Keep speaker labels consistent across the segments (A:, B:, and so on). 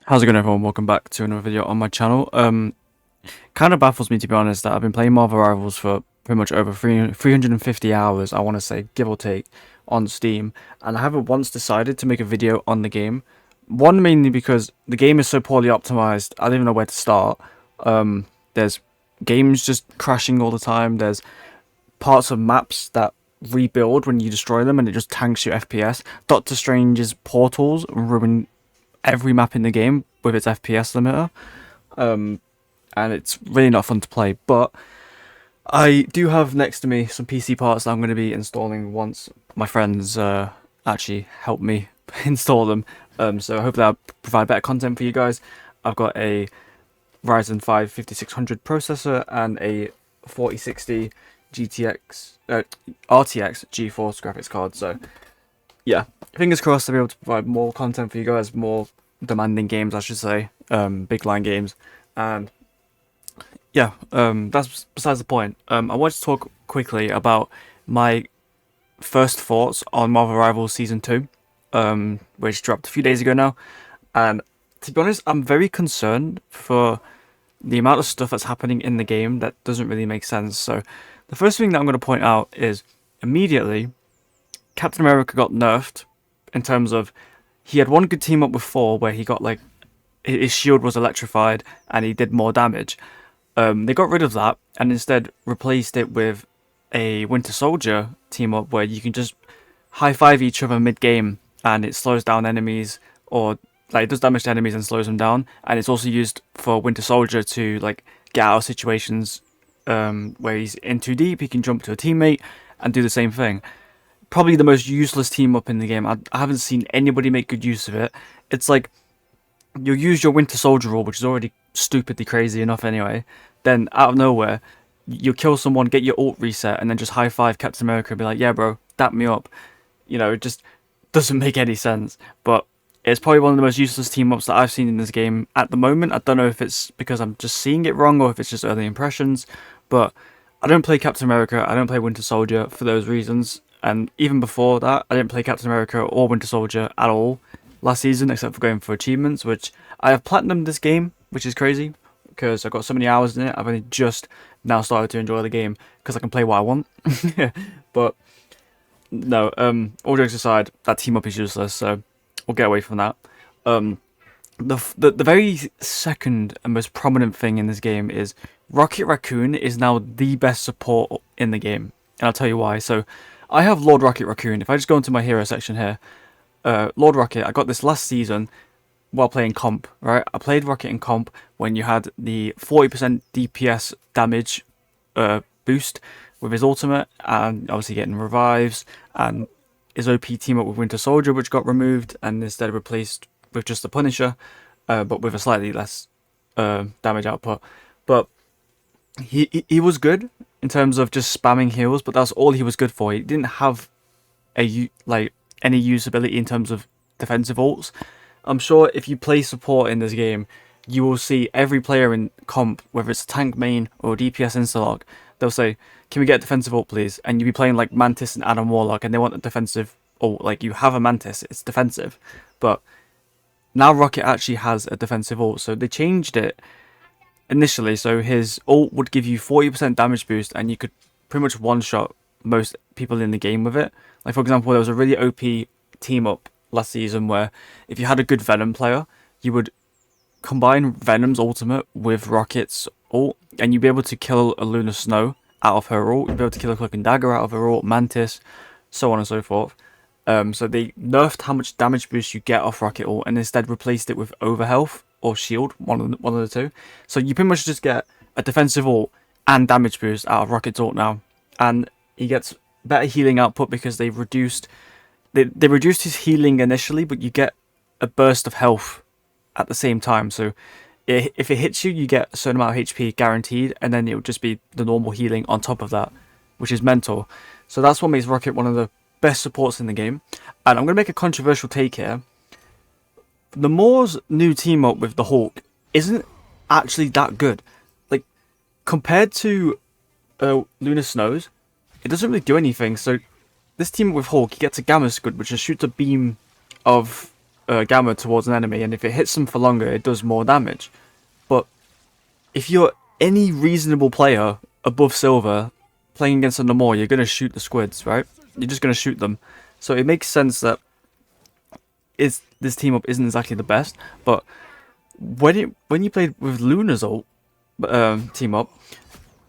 A: How's it going, everyone? Welcome back to another video on my channel. Kind of baffles me, to be honest, that I've been playing Marvel Rivals for pretty much over 350 hours, I want to say, give or take, on Steam, and I haven't once decided to make a video on the game. One, mainly because the game is so poorly optimized, I don't even know where to start. There's games just crashing all the time. There's parts of maps that rebuild when you destroy them, and it just tanks your FPS. Doctor Strange's portals ruin every map in the game with its FPS limiter, and it's really not fun to play. But I do have next to me some PC parts that I'm going to be installing once my friends actually help me install them. So hopefully I'll provide better content for you guys. I've got a Ryzen 5 5600 processor and a 4060 RTX GeForce graphics card. So yeah, fingers crossed to be able to provide more content for you guys, more demanding games, I should say, big line games, and yeah, that's besides the point. I wanted to talk quickly about my first thoughts on Marvel Rivals Season 2, which dropped a few days ago now, and to be honest, I'm very concerned for the amount of stuff that's happening in the game that doesn't really make sense. So the first thing that I'm going to point out is immediately Captain America got nerfed in terms of he had one good team up with Thor where he got like his shield was electrified and he did more damage. They got rid of that and instead replaced it with a Winter Soldier team up where you can just high five each other mid game and it slows down enemies, or like it does damage to enemies and slows them down. And it's also used for Winter Soldier to like get out of situations where he's in too deep. He can jump to a teammate and do the same thing. Probably the most useless team up in the game. I haven't seen anybody make good use of it. It's like you'll use your Winter Soldier rule, which is already stupidly crazy enough anyway. Then out of nowhere, you'll kill someone, get your ult reset, and then just high five Captain America and be like, "Yeah, bro, dap me up." You know, it just doesn't make any sense. But it's probably one of the most useless team ups that I've seen in this game at the moment. I don't know if it's because I'm just seeing it wrong or if it's just early impressions, but I don't play Captain America. I don't play Winter Soldier for those reasons. And even before that, I didn't play Captain America or Winter Soldier at all last season, except for going for achievements, which I have platinumed this game, which is crazy, because I've got so many hours in it. I've only just now started to enjoy the game, because I can play what I want. But, no, all jokes aside, that team up is useless, so we'll get away from that. The very second and most prominent thing in this game is Rocket Raccoon is now the best support in the game, and I'll tell you why. So I have Lord Rocket Raccoon. If I just go into my hero section here, Lord Rocket, I got this last season while playing comp, right? I played Rocket in comp when you had the 40% DPS damage boost with his ultimate, and obviously getting revives, and his OP team up with Winter Soldier, which got removed and instead replaced with just the Punisher, but with a slightly less damage output. But he was good in terms of just spamming heals, but that's all he was good for. He didn't have any usability in terms of defensive ults. I'm sure if you play support in this game, you will see every player in comp, whether it's a tank main or a DPS instalock, they'll say, "Can we get a defensive ult, please?" And you'll be playing like Mantis and Adam Warlock, and they want a defensive ult. Like, you have a Mantis, it's defensive, but now Rocket actually has a defensive ult, so they changed it initially, so his ult would give you 40% damage boost, and you could pretty much one-shot most people in the game with it. Like, for example, there was a really OP team up last season where if you had a good Venom player, you would combine Venom's ultimate with Rocket's ult, and you'd be able to kill a Luna Snow out of her ult, you'd be able to kill a Cloak and Dagger out of her ult, Mantis, so on and so forth. So they nerfed how much damage boost you get off Rocket ult, and instead replaced it with Overhealth or Shield, one of the two. So you pretty much just get a defensive ult and damage boost out of Rocket's ult now, and he gets better healing output because they reduced his healing initially, but you get a burst of health at the same time. So if it hits you, you get a certain amount of HP guaranteed, and then it will just be the normal healing on top of that, which is mental. So that's what makes Rocket one of the best supports in the game. And I'm going to make a controversial take here. The Moore's new team up with the Hulk isn't actually that good. Like, compared to Luna Snow's, it doesn't really do anything. So this team with Hulk, he gets a Gamma Scud, which just shoots a beam of gamma towards an enemy, and if it hits them for longer, it does more damage. But if you're any reasonable player above silver playing against a Namor, you're going to shoot the squids, right? You're just going to shoot them. So it makes sense that this team up isn't exactly the best, but when you played with Luna's ult team up,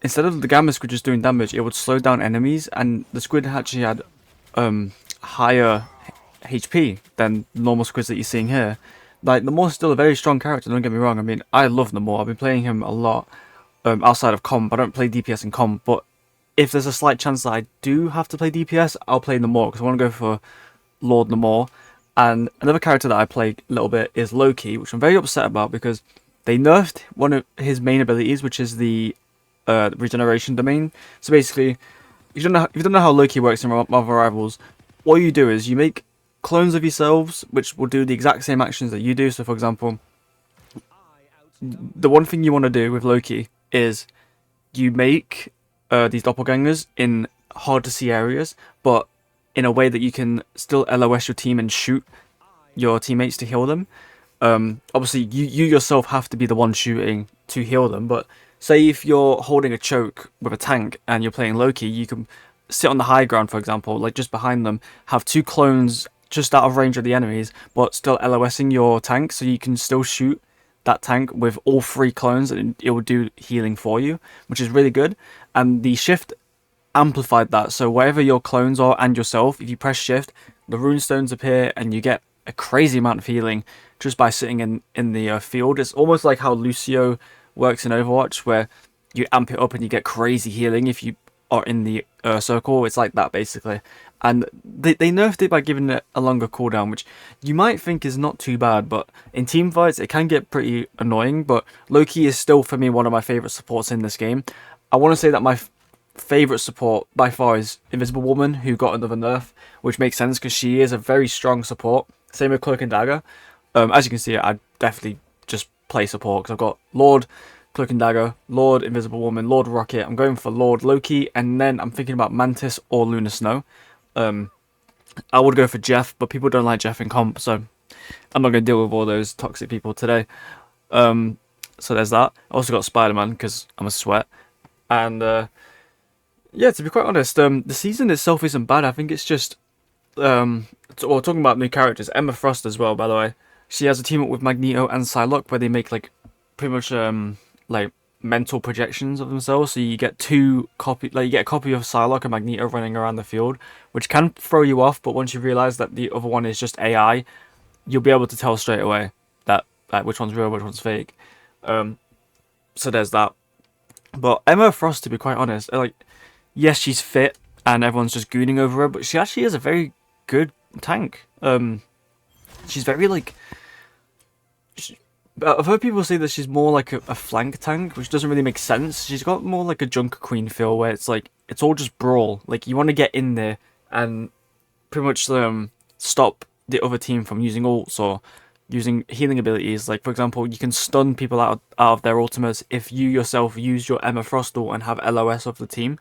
A: instead of the Gamma Squid just doing damage, it would slow down enemies, and the squid actually had higher HP than normal squids that you're seeing here. Like, Namor's still a very strong character, don't get me wrong. I mean, I love Namor. I've been playing him a lot outside of comp. I don't play DPS in comp, but if there's a slight chance that I do have to play DPS, I'll play Namor, because I want to go for Lord Namor. And another character that I play a little bit is Loki, which I'm very upset about, because they nerfed one of his main abilities, which is the regeneration domain. So basically, if you don't know how Loki works in Marvel Rivals, what you do is you make clones of yourselves, which will do the exact same actions that you do. So, for example, the one thing you want to do with Loki is you make these doppelgangers in hard to see areas, but in a way that you can still LOS your team and shoot your teammates to heal them. Obviously, you yourself have to be the one shooting to heal them, but say if you're holding a choke with a tank and you're playing Loki, you can sit on the high ground, for example, like just behind them, have two clones just out of range of the enemies, but still LOSing your tank, so you can still shoot that tank with all three clones, and it will do healing for you, which is really good. And the shift amplified that, so wherever your clones are and yourself, if you press shift, the runestones appear, and you get a crazy amount of healing just by sitting in the field. It's almost like how Lucio works in Overwatch, where you amp it up and you get crazy healing if you are in the circle. It's like that, basically. And they nerfed it by giving it a longer cooldown, which you might think is not too bad, but in team fights it can get pretty annoying. But Loki is still, for me, one of my favourite supports in this game. I want to say that my favourite support by far is Invisible Woman, who got another nerf, which makes sense because she is a very strong support. Same with Cloak and Dagger. As you can see, I definitely just play support, because I've got Lord Cloak and Dagger, Lord Invisible Woman, Lord Rocket. I'm going for Lord Loki, and then I'm thinking about Mantis or Luna Snow. I would go for Jeff, but people don't like Jeff in comp, so I'm not going to deal with all those toxic people today. So there's that. I also got Spider-Man, because I'm a sweat. And yeah, to be quite honest, the season itself isn't bad. I think it's just talking about new characters, Emma Frost as well, by the way. She has a team up with Magneto and Psylocke, where they make like pretty much like mental projections of themselves. So you get you get a copy of Psylocke and Magneto running around the field, which can throw you off, but once you realise that the other one is just AI, you'll be able to tell straight away that which one's real, which one's fake. So there's that. But Emma Frost, to be quite honest, like, yes, she's fit and everyone's just gooning over her, but she actually is a very good tank. She's very like... I've heard people say that she's more like a flank tank, which doesn't really make sense. She's got more like a Junker Queen feel, where it's like, it's all just brawl. Like, you want to get in there and pretty much stop the other team from using ults or using healing abilities. Like, for example, you can stun people out of their ultimates if you yourself use your Emma Frost ult and have LOS of the team.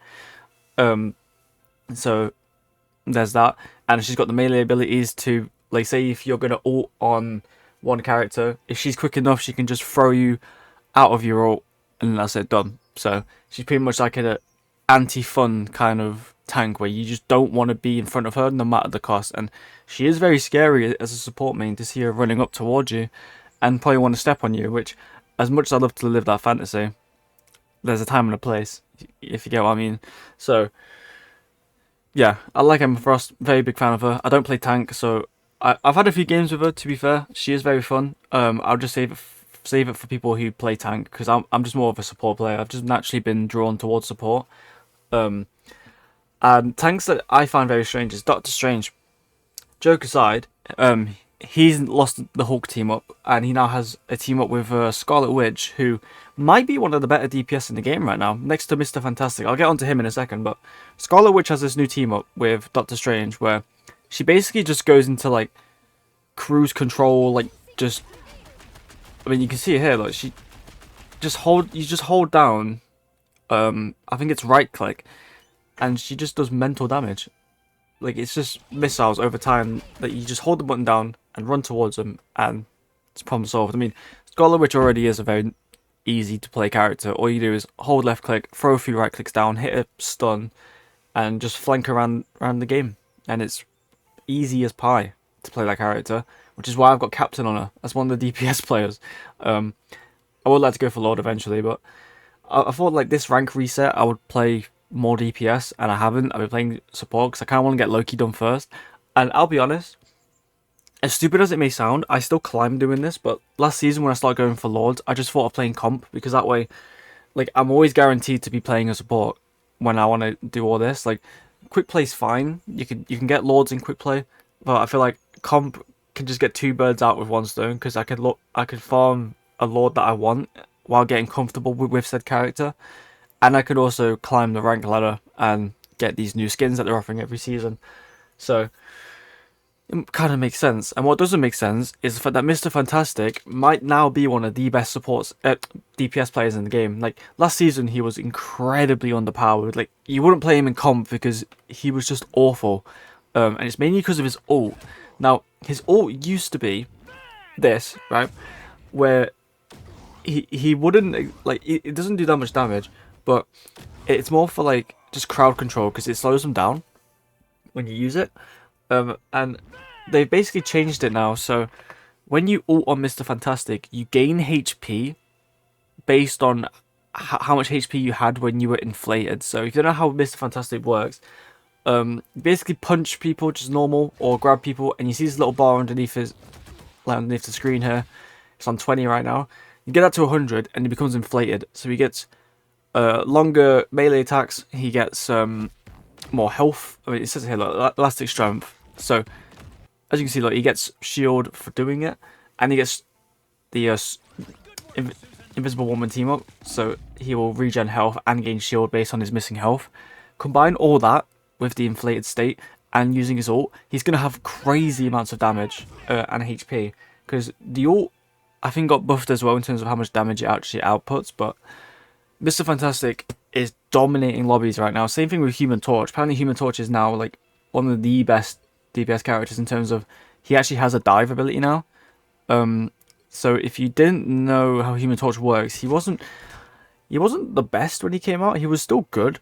A: So there's that. And she's got the melee abilities to, like, say if you're going to ult on one character, if she's quick enough, she can just throw you out of your ult, and that's it, done. So she's pretty much like an anti-fun kind of tank, where you just don't want to be in front of her no matter the cost. And she is very scary as a support main, to see her running up towards you and probably want to step on you, which, as much as I love to live that fantasy, there's a time and a place, if you get what I mean. So yeah, I like Emma Frost, very big fan of her. I don't play tank, so I've had a few games with her, to be fair. She is very fun. I'll just save it for people who play tank, because I'm just more of a support player. I've just naturally been drawn towards support. And tanks that I find very strange is Doctor Strange. Joke aside, he's lost the Hulk team up, and he now has a team up with Scarlet Witch, who might be one of the better DPS in the game right now, next to Mr. Fantastic. I'll get onto him in a second, but Scarlet Witch has this new team up with Doctor Strange, where she basically just goes into like cruise control, like just, I mean, you can see it here, like you just hold down, I think it's right click, and she just does mental damage. Like, it's just missiles over time that you just hold the button down and run towards them, and it's problem solved. I mean, Scarlet Witch already is a very easy to play character. All you do is hold left click, throw a few right clicks down, hit a stun, and just flank around the game. And it's easy as pie to play that character, which is why I've got Captain on her as one of the DPS players. I would like to go for Lord eventually, but I thought like this rank reset I would play more DPS, and I haven't. I've been playing support because I kind of want to get Loki done first. And I'll be honest, as stupid as it may sound, I still climb doing this, but last season when I started going for Lords, I just thought of playing comp, because that way, like, I'm always guaranteed to be playing a support when I want to do all this. Like, quick play's fine. You can get Lords in quick play, but I feel like comp can just get two birds out with one stone, because I could farm a Lord that I want while getting comfortable with said character, and I could also climb the rank ladder and get these new skins that they're offering every season. So it kind of makes sense. And what doesn't make sense is the fact that Mr. Fantastic might now be one of the best supports DPS players in the game. Like, last season he was incredibly underpowered. Like, you wouldn't play him in comp because he was just awful. And it's mainly because of his ult. Now, his ult used to be this, right? Where he wouldn't, like, it doesn't do that much damage, but it's more for, like, just crowd control, because it slows them down when you use it. And they've basically changed it now, so when you ult on Mr. Fantastic, you gain HP based on how much HP you had when you were inflated. So if you don't know how Mr. Fantastic works, basically punch people just normal, or grab people, and you see this little bar underneath his, like underneath the screen here. It's on 20 right now. You get that to 100 and he becomes inflated. So he gets longer melee attacks. He gets more health. I mean, it says here, look, elastic strength. So as you can see, look, he gets shield for doing it, and he gets the invisible woman team up. So he will regen health and gain shield based on his missing health. Combine all that with the inflated state and using his ult, he's going to have crazy amounts of damage and HP, because the ult, I think, got buffed as well in terms of how much damage it actually outputs. But Mr. Fantastic is dominating lobbies right now. Same thing with Human Torch. Apparently Human Torch is now like one of the best DPS characters in terms of he actually has a dive ability now. So if you didn't know how Human Torch works, he wasn't the best when he came out. He was still good,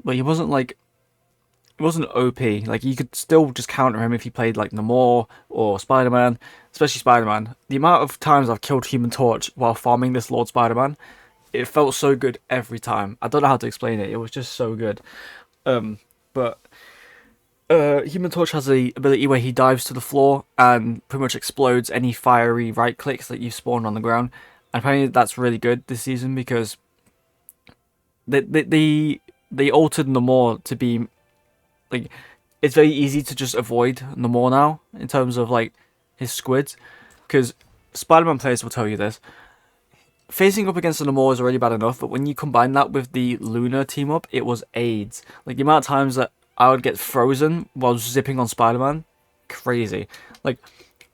A: but he wasn't OP. Like, you could still just counter him if you played like Namor or Spider-Man, especially Spider-Man. The amount of times I've killed Human Torch while farming this Lord Spider-Man, it felt so good every time. I don't know how to explain it. It was just so good. But Human Torch has the ability where he dives to the floor and pretty much explodes any fiery right clicks that you spawn on the ground. And apparently that's really good this season, because they altered Namor to be like, it's very easy to just avoid Namor now in terms of like his squids, because Spider-Man players will tell you this. Facing up against the Namor is already bad enough, but when you combine that with the Luna team up, it was AIDS. Like, the amount of times that I would get frozen while zipping on Spider-Man, crazy. Like,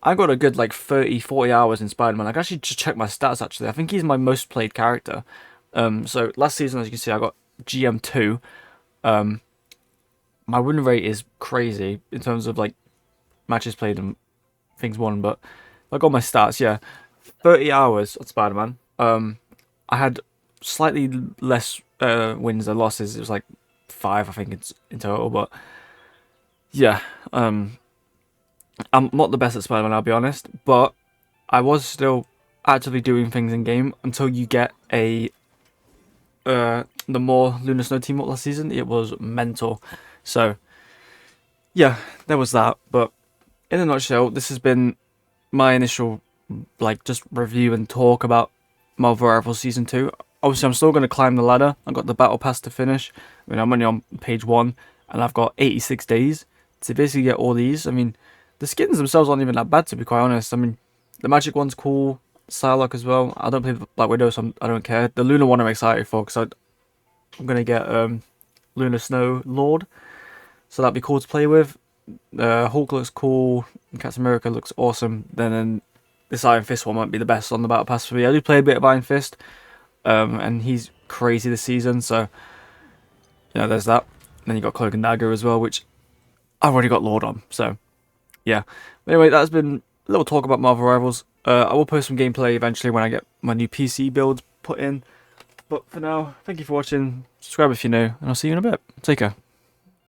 A: I got a good like 30-40 hours in Spider-Man. I can actually just check my stats actually. I think he's my most played character. So last season, as you can see, I got GM2. My win rate is crazy in terms of like matches played and things won, but I got my stats, yeah. 30 hours on Spider-Man. I had slightly less wins than losses. It was like 5, I think, it's in total, but yeah, I'm not the best at Spider-Man, I'll be honest, but I was still actively doing things in game until you get the more Luna Snow team up last season. It was mental. So yeah, there was that. But in a nutshell, this has been my initial like just review and talk about Marvel Rivals Season 2. Obviously, I'm still going to climb the ladder. I've got the battle pass to finish. I mean, I'm only on page 1, and I've got 86 days to basically get all these. I mean, the skins themselves aren't even that bad, to be quite honest. I mean, the magic one's cool. Psylocke as well. I don't play Black Widow, so I don't care. The Luna one I'm excited for, because I'm going to get Luna Snow Lord. So that'd be cool to play with. Hulk looks cool. Captain America looks awesome. Then this Iron Fist one might be the best on the battle pass for me. I do play a bit of Iron Fist, and he's crazy this season, so you know, there's that. Then you got Cloak and Dagger as well, which I've already got Lord on, so yeah. But anyway, that's been a little talk about Marvel Rivals. I will post some gameplay eventually when I get my new PC build put in. But for now, thank you for watching. Subscribe if you're new, and I'll see you in a bit. Take care.